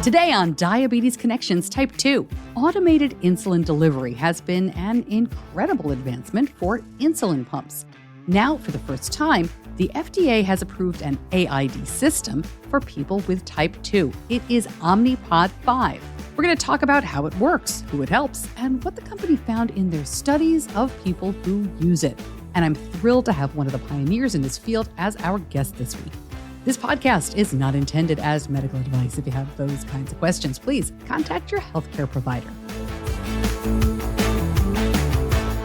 Today on Diabetes Connections Type 2, automated insulin delivery has been an incredible advancement for insulin pumps. Now, for the first time, the FDA has approved an AID system for people with Type 2. It is Omnipod 5. We're going to talk about how it works, who it helps, and what the company found in their studies of people who use it. And I'm thrilled to have one of the pioneers in this field as our guest this week. This podcast is not intended as medical advice. If you have those kinds of questions, please contact your healthcare provider.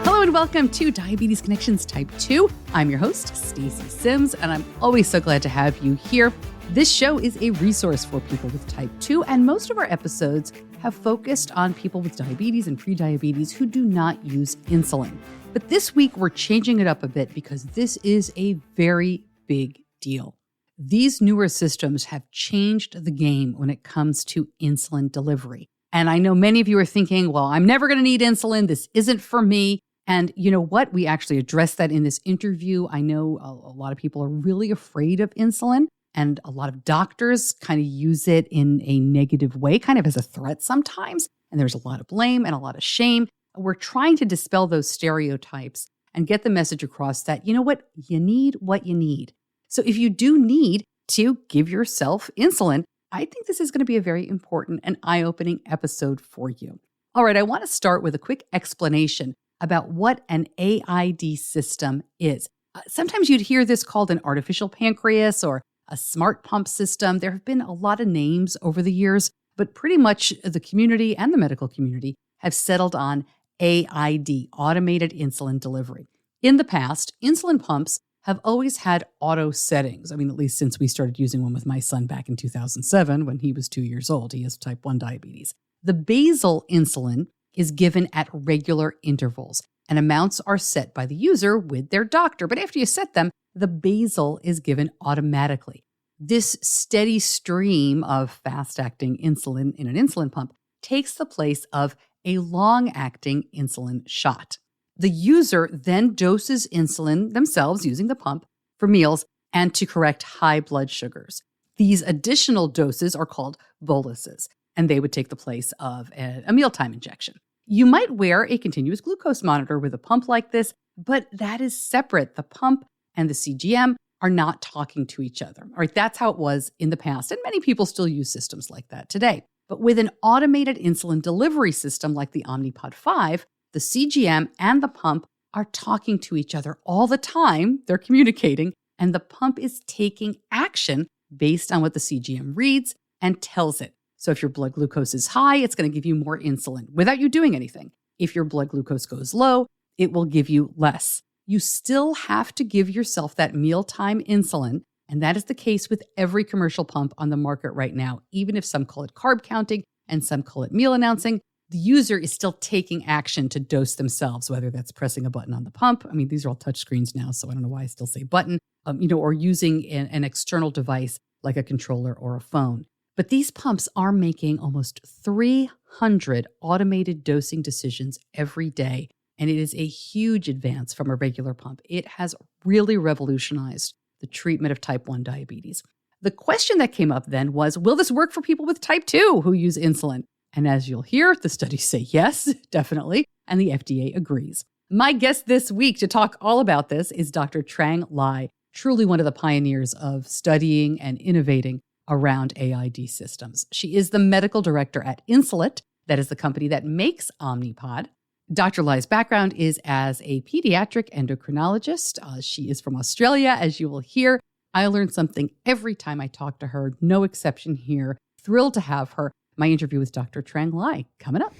Hello and welcome to Diabetes Connections Type 2. I'm your host, Stacey Sims, and I'm always so glad to have you here. This show is a resource for people with Type 2, and most of our episodes have focused on people with diabetes and prediabetes who do not use insulin. But this week, we're changing it up a bit because this is a very big deal. These newer systems have changed the game when it comes to insulin delivery. And I know many of you are thinking, well, I'm never going to need insulin. This isn't for me. And you know what? We actually addressed that in this interview. I know a lot of people are really afraid of insulin, and a lot of doctors kind of use it in a negative way, kind of as a threat sometimes. And there's a lot of blame and a lot of shame. We're trying to dispel those stereotypes and get the message across that, you know what? You need what you need. So if you do need to give yourself insulin, I think this is going to be a very important and eye-opening episode for you. All right, I want to start with a quick explanation about what an AID system is. Sometimes you'd hear this called an artificial pancreas or a smart pump system. There have been a lot of names over the years, but pretty much the community and the medical community have settled on AID, automated insulin delivery. In the past, insulin pumps have always had auto settings. I mean, at least since we started using one with my son back in 2007 when he was 2 years old. He has type 1 diabetes. The basal insulin is given at regular intervals, and amounts are set by the user with their doctor. But after you set them, the basal is given automatically. This steady stream of fast-acting insulin in an insulin pump takes the place of a long-acting insulin shot. The user then doses insulin themselves using the pump for meals and to correct high blood sugars. These additional doses are called boluses, and they would take the place of a mealtime injection. You might wear a continuous glucose monitor with a pump like this, but that is separate. The pump and the CGM are not talking to each other. All right, that's how it was in the past, and many people still use systems like that today. But with an automated insulin delivery system like the Omnipod 5, the CGM and the pump are talking to each other all the time. They're communicating, and the pump is taking action based on what the CGM reads and tells it. So if your blood glucose is high, it's going to give you more insulin without you doing anything. If your blood glucose goes low, it will give you less. You still have to give yourself that mealtime insulin, and that is the case with every commercial pump on the market right now. Even if some call it carb counting and some call it meal announcing, the user is still taking action to dose themselves, whether that's pressing a button on the pump. I mean, these are all touch screens now, so I don't know why I still say button, or using an external device like a controller or a phone. But these pumps are making almost 300 automated dosing decisions every day, and it is a huge advance from a regular pump. It has really revolutionized the treatment of type 1 diabetes. The question that came up then was, will this work for people with type 2 who use insulin? And as you'll hear, the studies say yes, definitely, and the FDA agrees. My guest this week to talk all about this is Dr. Trang Ly, truly one of the pioneers of studying and innovating around AID systems. She is the medical director at Insulet, that is the company that makes Omnipod. Dr. Ly's background is as a pediatric endocrinologist. She is from Australia, as you will hear. I learn something every time I talk to her, no exception here. Thrilled to have her. My interview with Dr. Trang Ly coming up.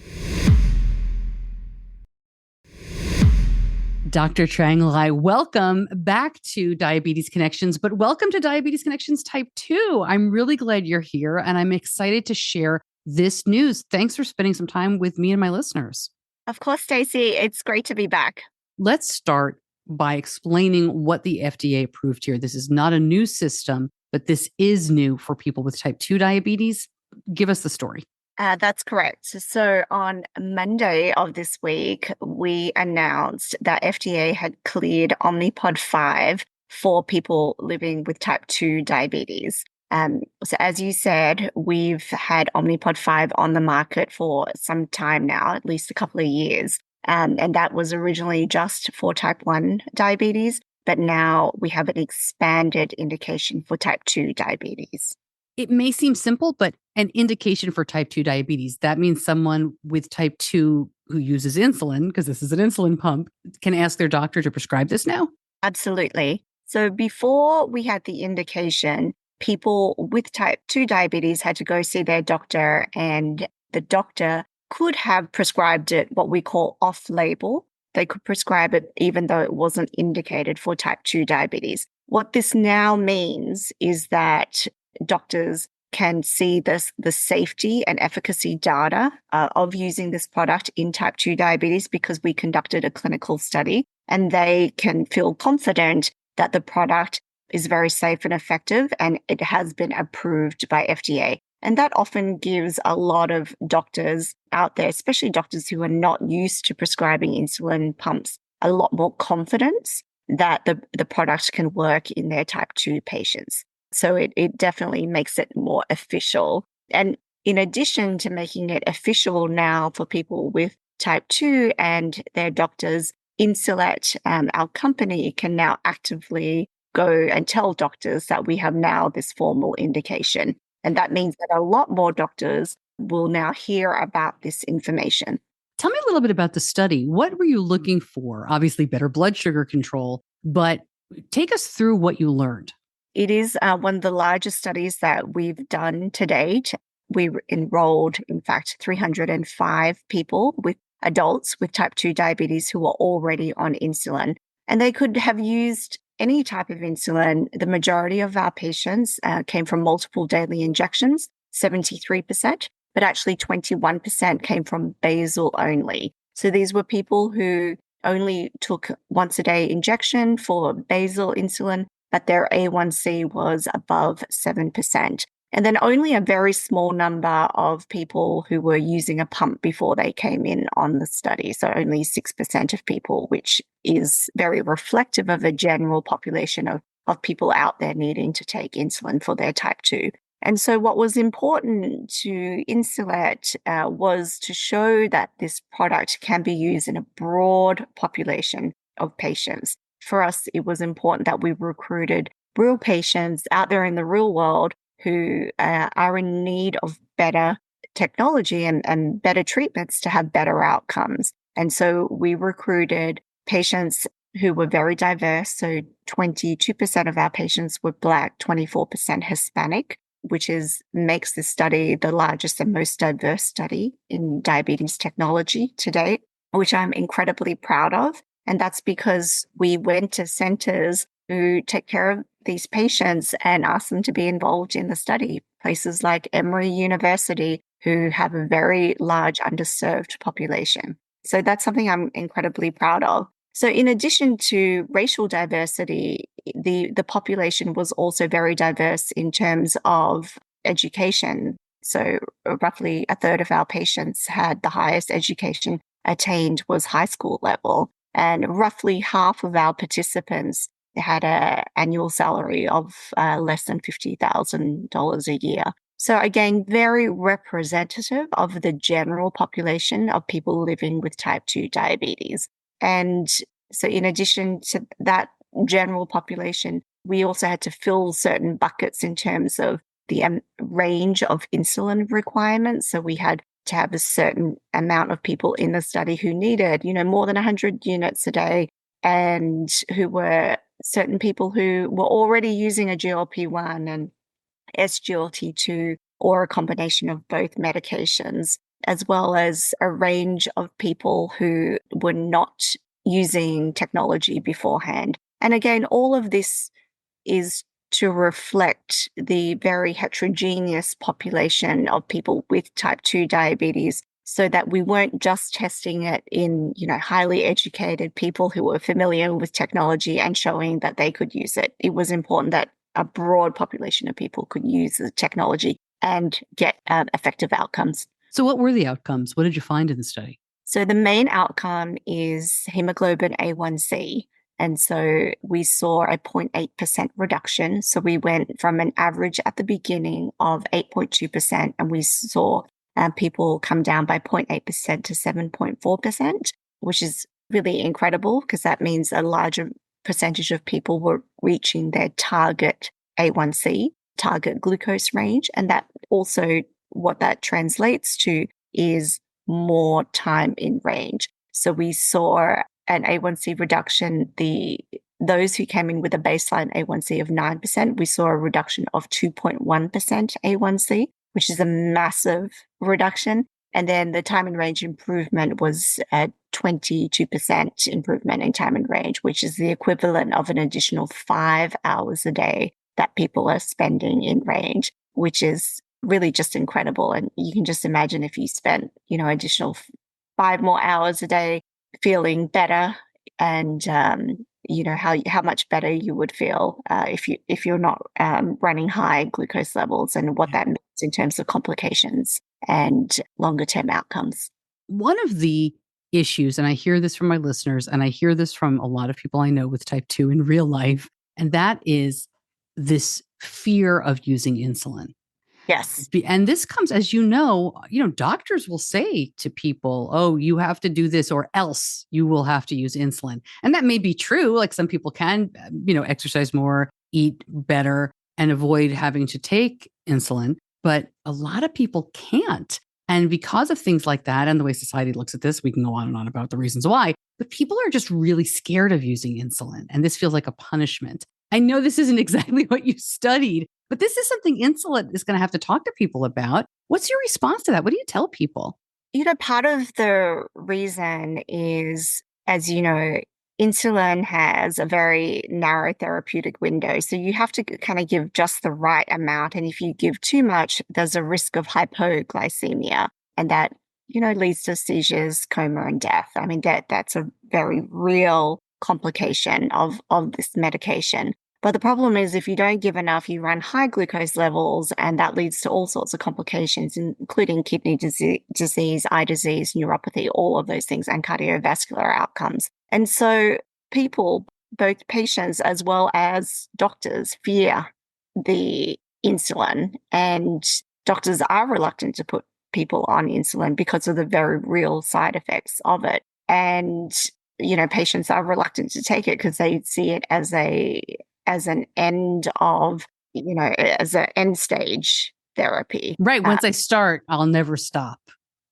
Dr. Trang Ly, welcome back to Diabetes Connections, but welcome to Diabetes Connections Type 2. I'm really glad you're here, and I'm excited to share this news. Thanks for spending some time with me and my listeners. Of course, Stacey. It's great to be back. Let's start by explaining what the FDA approved here. This is not a new system, but this is new for people with type 2 diabetes. Give us the story. That's correct. So on Monday of this week, we announced that FDA had cleared Omnipod 5 for people living with type 2 diabetes. So as you said, we've had Omnipod 5 on the market for some time now, at least a couple of years. And that was originally just for type 1 diabetes, but now we have an expanded indication for type 2 diabetes. It may seem simple, but an indication for type 2 diabetes, that means someone with type 2 who uses insulin, because this is an insulin pump, can ask their doctor to prescribe this now? Absolutely. So before we had the indication, people with type 2 diabetes had to go see their doctor, and the doctor could have prescribed it what we call off-label. They could prescribe it even though it wasn't indicated for type 2 diabetes. What this now means is that doctors can see the safety and efficacy data of using this product in type 2 diabetes because we conducted a clinical study, and they can feel confident that the product is very safe and effective and it has been approved by FDA. And that often gives a lot of doctors out there, especially doctors who are not used to prescribing insulin pumps, a lot more confidence that the product can work in their type 2 patients. So it definitely makes it more official. And in addition to making it official now for people with type 2 and their doctors, Insulet, our company, can now actively go and tell doctors that we have now this formal indication. And that means that a lot more doctors will now hear about this information. Tell me a little bit about the study. What were you looking for? Obviously, better blood sugar control, but take us through what you learned. It is one of the largest studies that we've done to date. We enrolled, in fact, 305 people with adults with type 2 diabetes who were already on insulin. And they could have used any type of insulin. The majority of our patients came from multiple daily injections, 73%, but actually 21% came from basal only. So these were people who only took once a day injection for basal insulin, but their A1C was above 7%. And then only a very small number of people who were using a pump before they came in on the study. So only 6% of people, which is very reflective of a general population of people out there needing to take insulin for their type 2. And so what was important to Insulet was to show that this product can be used in a broad population of patients. For us, it was important that we recruited real patients out there in the real world who are in need of better technology and better treatments to have better outcomes. And so we recruited patients who were very diverse. So 22% of our patients were Black, 24% Hispanic, which makes this study the largest and most diverse study in diabetes technology to date, which I'm incredibly proud of. And that's because we went to centers who take care of these patients and asked them to be involved in the study. Places like Emory University, who have a very large underserved population. So that's something I'm incredibly proud of. So in addition to racial diversity, the population was also very diverse in terms of education. So roughly a third of our patients had the highest education attained was high school level. And roughly half of our participants had an annual salary of less than $50,000 a year. So again, very representative of the general population of people living with type 2 diabetes. And so in addition to that general population, we also had to fill certain buckets in terms of the range of insulin requirements. So we had to have a certain amount of people in the study who needed, more than 100 units a day, and who were certain people who were already using a GLP-1 and SGLT2 or a combination of both medications, as well as a range of people who were not using technology beforehand. And again, all of this is to reflect the very heterogeneous population of people with type 2 diabetes, so that we weren't just testing it in, highly educated people who were familiar with technology and showing that they could use it. It was important that a broad population of people could use the technology and get effective outcomes. So what were the outcomes? What did you find in the study? So the main outcome is hemoglobin A1C. And so we saw a 0.8% reduction. So we went from an average at the beginning of 8.2%, and we saw people come down by 0.8% to 7.4%, which is really incredible because that means a larger percentage of people were reaching their target A1C, target glucose range. And that also, what that translates to is more time in range. So we saw an A1C reduction. Those who came in with a baseline A1C of 9%, we saw a reduction of 2.1% A1C, which is a massive reduction. And then the time in range improvement was a 22% improvement in time in range, which is the equivalent of an additional 5 hours a day that people are spending in range, which is really just incredible. And you can just imagine if you spent, additional 5 more hours a day feeling better, and how much better you would feel if you're not running high glucose levels, and what that means in terms of complications and longer term outcomes. One of the issues, and I hear this from my listeners, and I hear this from a lot of people I know with type 2 in real life, and that is this fear of using insulin. Yes. And this comes, as doctors will say to people, oh, you have to do this or else you will have to use insulin. And that may be true. Like some people can, exercise more, eat better, and avoid having to take insulin. But a lot of people can't. And because of things like that and the way society looks at this, we can go on and on about the reasons why. But people are just really scared of using insulin. And this feels like a punishment. I know this isn't exactly what you studied, but this is something Insulet is going to have to talk to people about. What's your response to that? What do you tell people? Part of the reason is, as you know, insulin has a very narrow therapeutic window. So you have to kind of give just the right amount. And if you give too much, there's a risk of hypoglycemia. And that, leads to seizures, coma, and death. I mean, that's a very real complication of this medication. But the problem is if you don't give enough, you run high glucose levels, and that leads to all sorts of complications, including kidney disease, eye disease, neuropathy, all of those things, and cardiovascular outcomes. And so people, both patients as well as doctors, fear the insulin, and doctors are reluctant to put people on insulin because of the very real side effects of it. And, patients are reluctant to take it because they see it as an end of, as an end stage therapy. Right. Once I start, I'll never stop.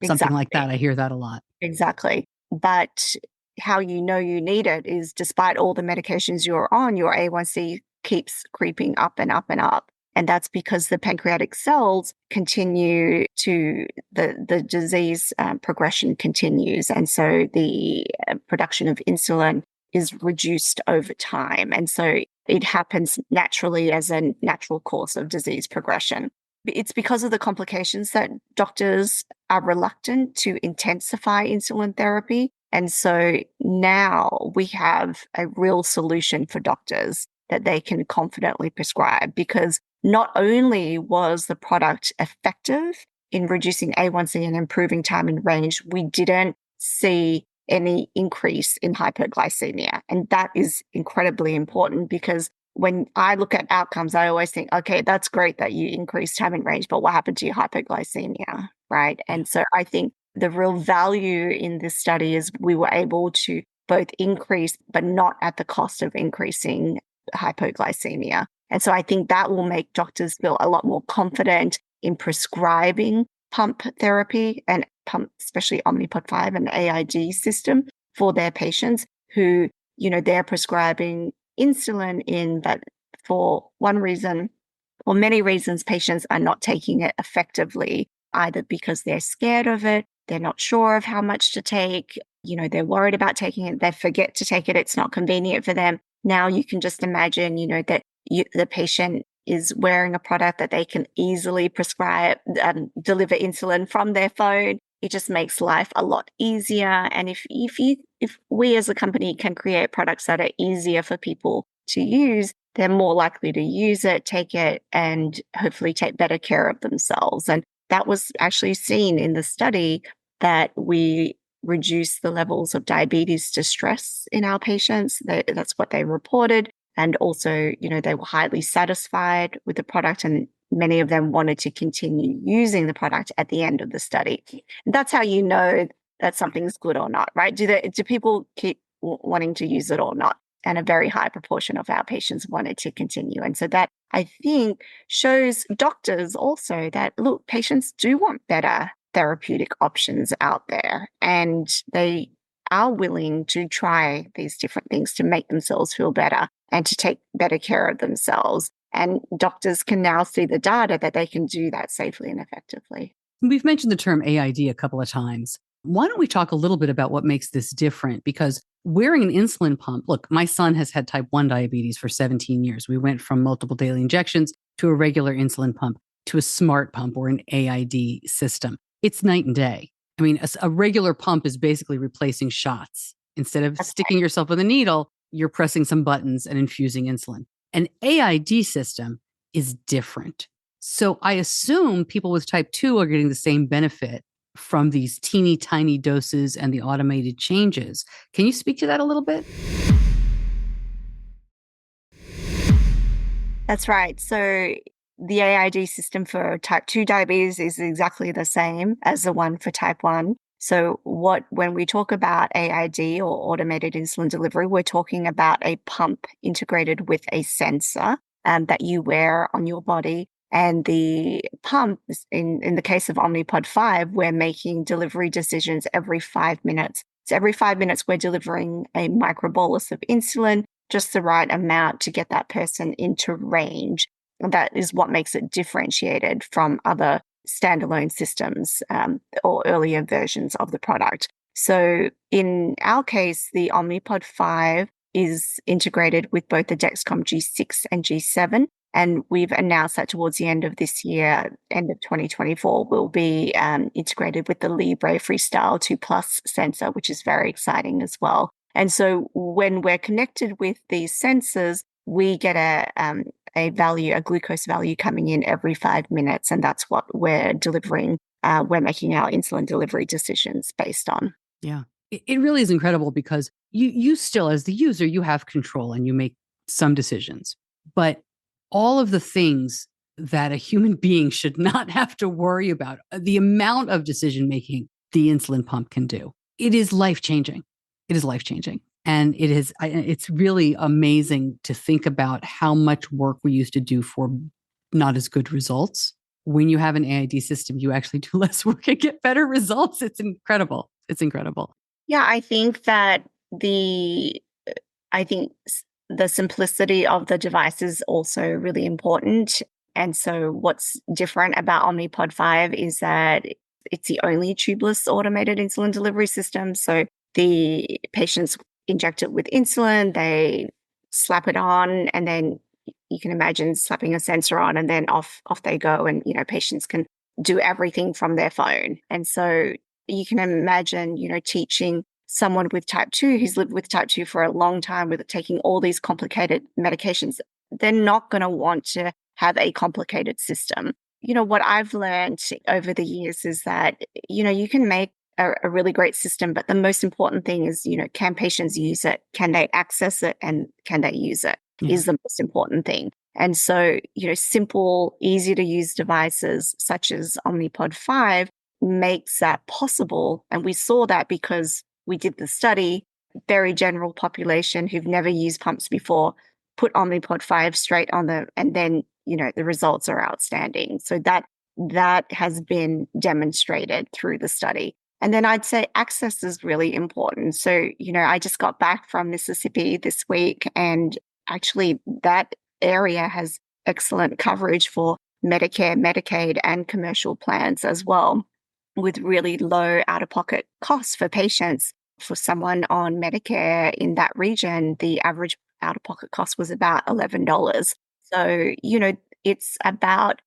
Something Exactly. like that. I hear that a lot. Exactly. But how you know you need it is despite all the medications you're on, your A1C keeps creeping up and up and up. And that's because the pancreatic cells continue to, the disease progression continues. And so the production of insulin is reduced over time. And so it happens naturally as a natural course of disease progression. It's because of the complications that doctors are reluctant to intensify insulin therapy. And so now we have a real solution for doctors that they can confidently prescribe, because not only was the product effective in reducing A1C and improving time in range, we didn't see any increase in hypoglycemia. And that is incredibly important, because when I look at outcomes, I always think, okay, that's great that you increased time in range, but what happened to your hypoglycemia, right? And so I think the real value in this study is we were able to both increase, but not at the cost of increasing hypoglycemia. And so I think that will make doctors feel a lot more confident in prescribing pump therapy and pump, especially Omnipod 5 and AID system for their patients who, they're prescribing insulin in, but for one reason or many reasons, patients are not taking it effectively, either because they're scared of it, they're not sure of how much to take, they're worried about taking it, they forget to take it, it's not convenient for them. Now you can just imagine, that the patient is wearing a product that they can easily prescribe, deliver insulin from their phone. It just makes life a lot easier. And if we as a company can create products that are easier for people to use, they're more likely to use it, take it, and hopefully take better care of themselves. And that was actually seen in the study that we reduce the levels of diabetes distress in our patients. That's what they reported. And also, they were highly satisfied with the product, and many of them wanted to continue using the product at the end of the study. And that's how you know that something's good or not, right? Do people keep wanting to use it or not? And a very high proportion of our patients wanted to continue. And so that, I think, shows doctors also that, look, patients do want better therapeutic options out there, and they are willing to try these different things to make themselves feel better and to take better care of themselves. And doctors can now see the data that they can do that safely and effectively. We've mentioned the term AID a couple of times. Why don't we talk a little bit about what makes this different? Because wearing an insulin pump, look, my son has had type 1 diabetes for 17 years. We went from multiple daily injections to a regular insulin pump to a smart pump or an AID system. It's night and day. I mean, a regular pump is basically replacing shots. Instead of sticking yourself with a needle, you're pressing some buttons and infusing insulin. An AID system is different. So I assume people with type 2 are getting the same benefit from these teeny tiny doses and the automated changes. Can you speak to that a little bit? That's right. So the AID system for type 2 diabetes is exactly the same as the one for type 1. So when we talk about AID or automated insulin delivery, we're talking about a pump integrated with a sensor that you wear on your body. And the pump, in the case of Omnipod 5, we're making delivery decisions every 5 minutes. So every 5 minutes, we're delivering a microbolus of insulin, just the right amount to get that person into range. That is what makes it differentiated from other standalone systems or earlier versions of the product. So in our case, the Omnipod 5 is integrated with both the Dexcom G6 and G7. And we've announced that towards the end of this year, end of 2024, will be integrated with the Libre Freestyle 2 Plus sensor, which is very exciting as well. And so when we're connected with these sensors, we get a glucose value coming in every 5 minutes. And that's what we're delivering. We're making our insulin delivery decisions based on. Yeah, it really is incredible because you still, as the user, you have control and you make some decisions. But all of the things that a human being should not have to worry about, the amount of decision making the insulin pump can do, it is life-changing. It is life-changing. And it's really amazing to think about how much work we used to do for not as good results. When you have an AID system, you actually do less work and get better results. It's incredible. It's incredible. Yeah, I think that the simplicity of the device is also really important. And so what's different about Omnipod 5 is that it's the only tubeless automated insulin delivery system. So the patients inject it with insulin, they slap it on, and then you can imagine slapping a sensor on and then off they go. And, patients can do everything from their phone. And so you can imagine, teaching someone with type 2 who's lived with type 2 for a long time with taking all these complicated medications, they're not going to want to have a complicated system. What I've learned over the years is that, you can make a really great system, but the most important thing is, can patients use it? Can they access it? And can they use it? Yeah. Is the most important thing. And so, simple, easy to use devices such as Omnipod 5 makes that possible. And we saw that because we did the study, very general population who've never used pumps before, put Omnipod 5 straight on them, and then, the results are outstanding. So that has been demonstrated through the study. And then I'd say access is really important. So, I just got back from Mississippi this week, and actually that area has excellent coverage for Medicare, Medicaid, and commercial plans as well, with really low out-of-pocket costs for patients. For someone on Medicare in that region, the average out-of-pocket cost was about $11. So, it's about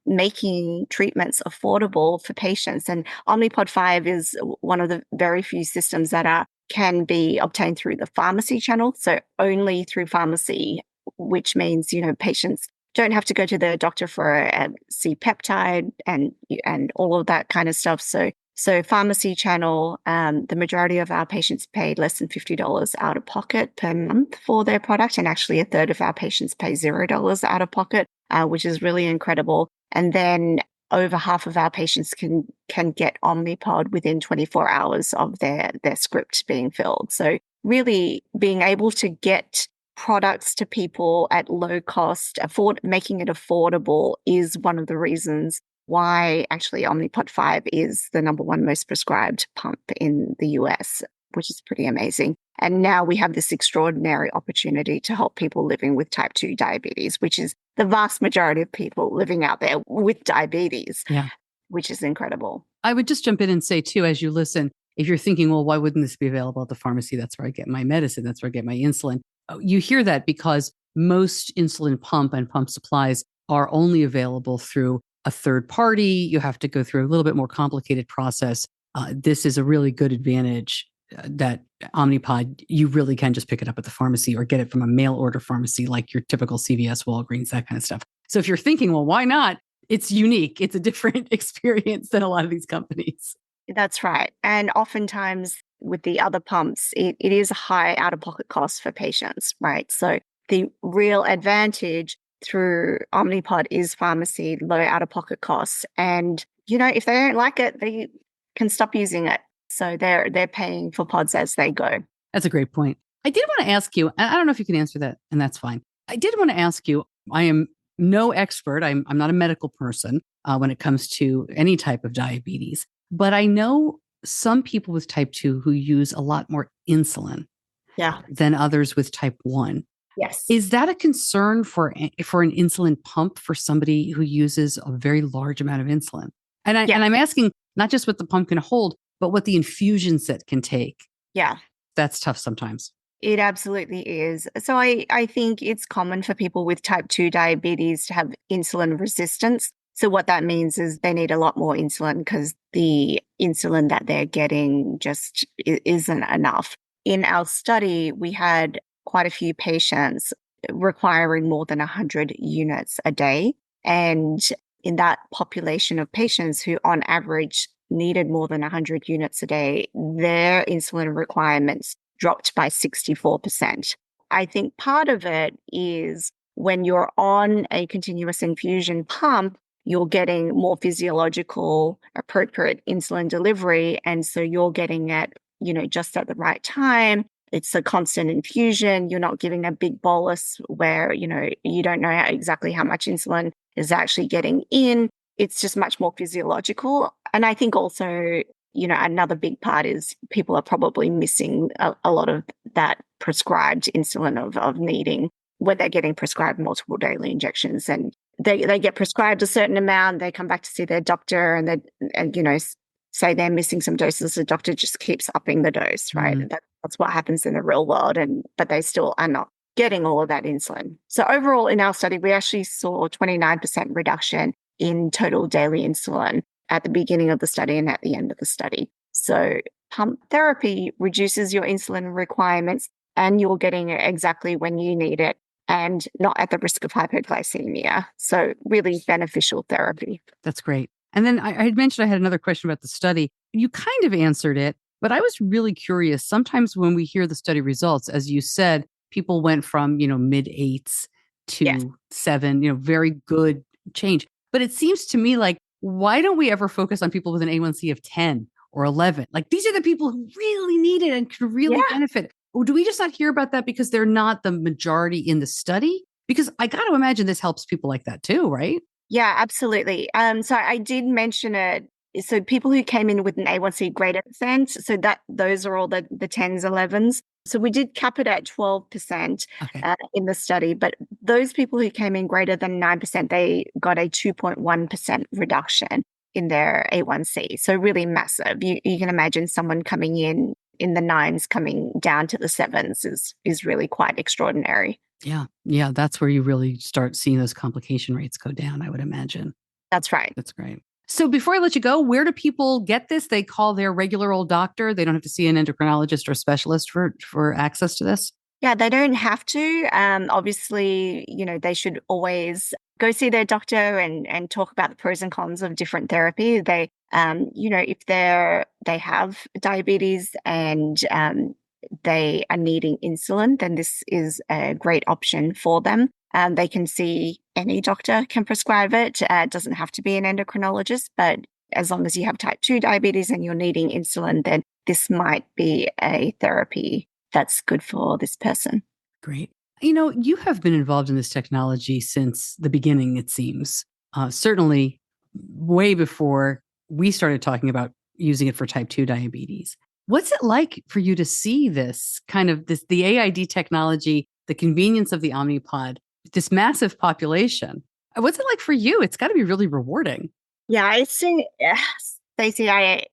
making treatments affordable for patients. And Omnipod 5 is one of the very few systems that can be obtained through the pharmacy channel. So only through pharmacy, which means, patients don't have to go to the doctor for a C-peptide and all of that kind of stuff. So So pharmacy channel, the majority of our patients paid less than $50 out of pocket per month for their product. And actually a third of our patients pay $0 out of pocket, which is really incredible. And then over half of our patients can get Omnipod within 24 hours of their script being filled. So really being able to get products to people at low cost, making it affordable is one of the reasons why actually Omnipod 5 is the number one most prescribed pump in the US, which is pretty amazing. And now we have this extraordinary opportunity to help people living with type 2 diabetes, which is the vast majority of people living out there with diabetes, which is incredible. I would just jump in and say too, as you listen, if you're thinking, well, why wouldn't this be available at the pharmacy? That's where I get my medicine. That's where I get my insulin. You hear that because most insulin pump and pump supplies are only available through a third party. You have to go through a little bit more complicated process. This is a really good advantage that Omnipod, you really can just pick it up at the pharmacy or get it from a mail order pharmacy like your typical CVS, Walgreens, that kind of stuff. So if you're thinking, well, why not? It's unique. It's a different experience than a lot of these companies. That's right. And oftentimes with the other pumps, it is a high out-of-pocket cost for patients, right? So the real advantage through Omnipod is pharmacy, low out-of-pocket costs. And, if they don't like it, they can stop using it. So they're paying for pods as they go. That's a great point. I did want to ask you, and I don't know if you can answer that, and that's fine. I did want to ask you, I am no expert. I'm not a medical person when it comes to any type of diabetes, but I know some people with type 2 who use a lot more insulin than others with type 1. Yes. Is that a concern for an insulin pump for somebody who uses a very large amount of insulin? And I'm asking not just what the pump can hold, but what the infusion set can take. Yeah. That's tough sometimes. It absolutely is. So I think it's common for people with type 2 diabetes to have insulin resistance. So what that means is they need a lot more insulin because the insulin that they're getting just isn't enough. In our study, we had quite a few patients requiring more than 100 units a day. And in that population of patients who on average needed more than 100 units a day, their insulin requirements dropped by 64%. I think part of it is when you're on a continuous infusion pump, you're getting more physiological, appropriate insulin delivery. And so you're getting it, just at the right time. It's a constant infusion. You're not giving a big bolus where, you don't know exactly how much insulin is actually getting in. It's just much more physiological. And I think also, another big part is people are probably missing a lot of that prescribed insulin of needing when they're getting prescribed multiple daily injections. And they get prescribed a certain amount. They come back to see their doctor and say they're missing some doses. The doctor just keeps upping the dose, right? Mm-hmm. That's what happens in the real world. But they still are not getting all of that insulin. So overall in our study, we actually saw 29% reduction in total daily insulin at the beginning of the study and at the end of the study. So pump therapy reduces your insulin requirements and you're getting it exactly when you need it and not at the risk of hypoglycemia. So really beneficial therapy. That's great. And then I had mentioned I had another question about the study. You kind of answered it, but I was really curious. Sometimes when we hear the study results, as you said, people went from, mid 8s to 7, very good change. But it seems to me like, why don't we ever focus on people with an A1C of 10 or 11? Like these are the people who really need it and could really benefit. Or do we just not hear about that because they're not the majority in the study? Because I got to imagine this helps people like that too, right? Yeah, absolutely. So I did mention it. So people who came in with an A1C greater than, so those are all the 10s, 11s. So we did cap it at 12% in the study, but those people who came in greater than 9%, they got a 2.1% reduction in their A1C. So really massive. You can imagine someone coming in the 9s coming down to the 7s is really quite extraordinary. Yeah. Yeah. That's where you really start seeing those complication rates go down, I would imagine. That's right. That's great. So before I let you go, where do people get this? They call their regular old doctor. They don't have to see an endocrinologist or specialist for access to this? Yeah, they don't have to. Obviously, they should always go see their doctor and talk about the pros and cons of different therapy. They, if they have diabetes and they are needing insulin, then this is a great option for them. They can see any doctor can prescribe it. It doesn't have to be an endocrinologist, but as long as you have type 2 diabetes and you're needing insulin, then this might be a therapy that's good for this person. Great. You have been involved in this technology since the beginning, it seems. Certainly way before we started talking about using it for type 2 diabetes. What's it like for you to see this the AID technology, the convenience of the Omnipod, this massive population? What's it like for you? It's got to be really rewarding. Yeah, I see, Stacey, I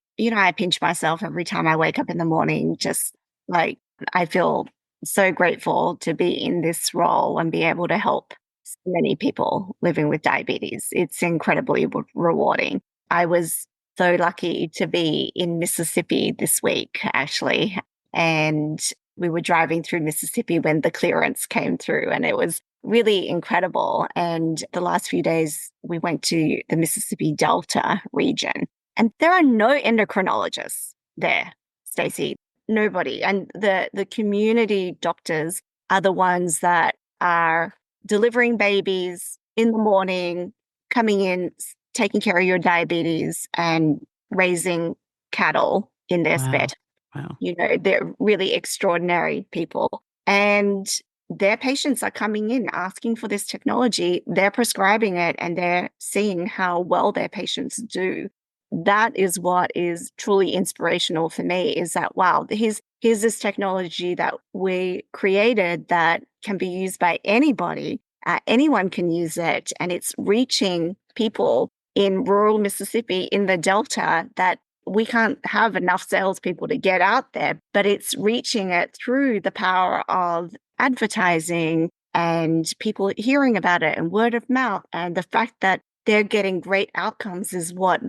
pinch myself every time I wake up in the morning, just like I feel so grateful to be in this role and be able to help so many people living with diabetes. It's incredibly rewarding. I was so lucky to be in Mississippi this week, actually. And we were driving through Mississippi when the clearance came through, and it was really incredible. And the last few days, we went to the Mississippi Delta region, and there are no endocrinologists there, Stacey. Nobody. And the community doctors are the ones that are delivering babies in the morning, coming in, taking care of your diabetes and raising cattle in their stead. Wow. They're really extraordinary people. And their patients are coming in asking for this technology. They're prescribing it and they're seeing how well their patients do. That is what is truly inspirational for me, is that, wow, here's this technology that we created that can be used by anybody. Anyone can use it. And it's reaching people in rural Mississippi in the Delta that we can't have enough salespeople to get out there, but it's reaching it through the power of advertising and people hearing about it and word of mouth. And the fact that they're getting great outcomes is what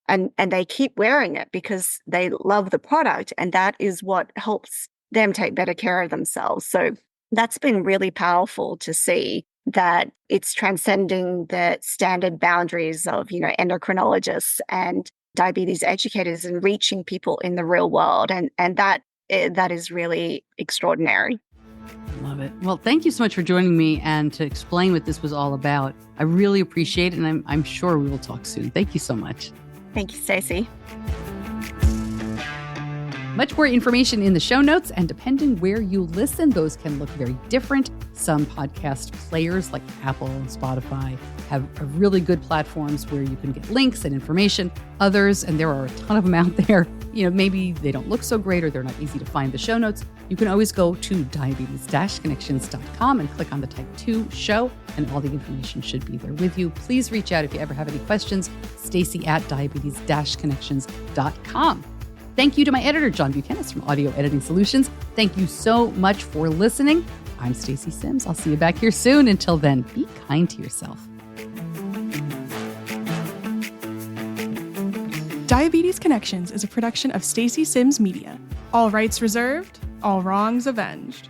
and they keep wearing it because they love the product. And that is what helps them take better care of themselves. So that's been really powerful to see that it's transcending the standard boundaries of, endocrinologists and diabetes educators and reaching people in the real world. And that is really extraordinary. Love it. Well, thank you so much for joining me and to explain what this was all about. I really appreciate it. And I'm sure we will talk soon. Thank you so much. Thank you, Stacey. Much more information in the show notes, and depending where you listen, those can look very different. Some podcast players like Apple and Spotify have really good platforms where you can get links and information. Others, and there are a ton of them out there, maybe they don't look so great or they're not easy to find the show notes. You can always go to diabetes-connections.com and click on the Type 2 show, and all the information should be there with you. Please reach out if you ever have any questions. Stacey at diabetes-connections.com. Thank you to my editor, John Buchanan from Audio Editing Solutions. Thank you so much for listening. I'm Stacey Sims. I'll see you back here soon. Until then, be kind to yourself. Diabetes Connections is a production of Stacey Sims Media. All rights reserved, all wrongs avenged.